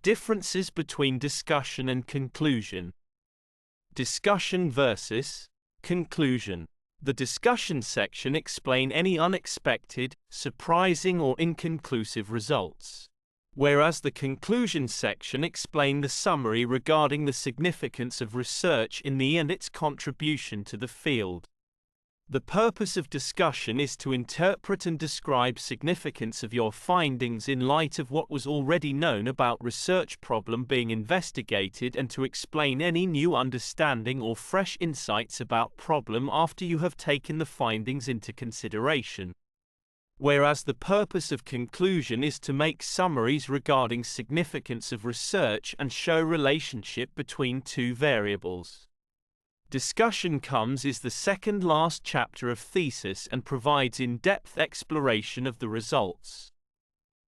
Differences between discussion and conclusion. Discussion versus conclusion. The discussion section explains any unexpected, surprising or inconclusive results, whereas the conclusion section explains the summary regarding the significance of research in the and its contribution to the field. The purpose of discussion is to interpret and describe significance of your findings in light of what was already known about research problem being investigated and to explain any new understanding or fresh insights about problem after you have taken the findings into consideration. Whereas the purpose of conclusion is to make summaries regarding significance of research and show relationship between two variables. Discussion comes is the second last chapter of thesis and provides in-depth exploration of the results,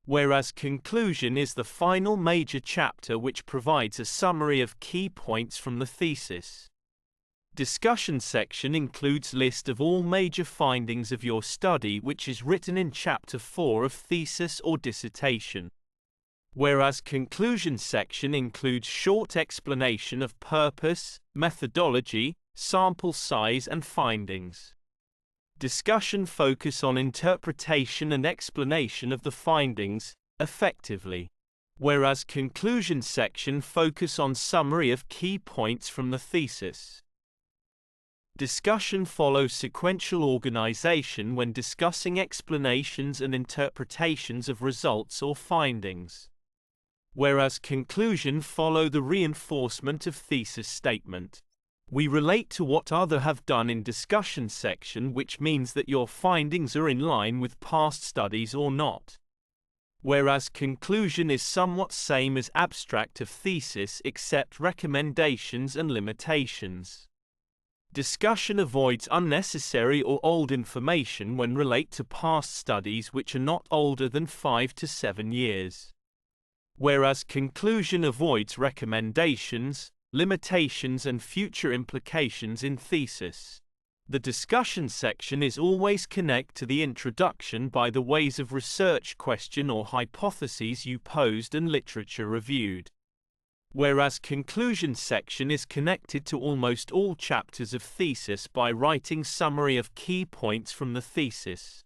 whereas conclusion is the final major chapter which provides a summary of key points from the thesis. Discussion section includes list of all major findings of your study which is written in chapter 4 of thesis or dissertation. Whereas conclusion section includes short explanation of purpose, methodology, sample size and findings. Discussion focus on interpretation and explanation of the findings, effectively. Whereas conclusion section focus on summary of key points from the thesis. Discussion follows sequential organization when discussing explanations and interpretations of results or findings, whereas conclusion follow the reinforcement of thesis statement. We relate to what other have done in discussion section, which means that your findings are in line with past studies or not. Whereas conclusion is somewhat same as abstract of thesis except recommendations and limitations. Discussion avoids unnecessary or old information when relate to past studies which are not older than 5 to 7 years. Whereas conclusion avoids recommendations, limitations and future implications in thesis. The discussion section is always connect to the introduction by the ways of research question or hypotheses you posed and literature reviewed. Whereas conclusion section is connected to almost all chapters of thesis by writing summary of key points from the thesis.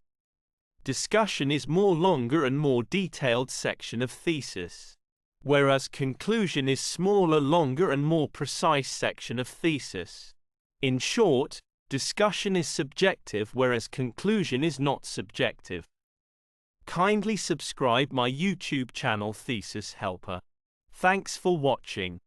Discussion is more longer and more detailed section of thesis, whereas conclusion is smaller, longer and more precise section of thesis. In short, discussion is subjective whereas conclusion is not subjective. Kindly subscribe my YouTube channel Thesis Helper. Thanks for watching.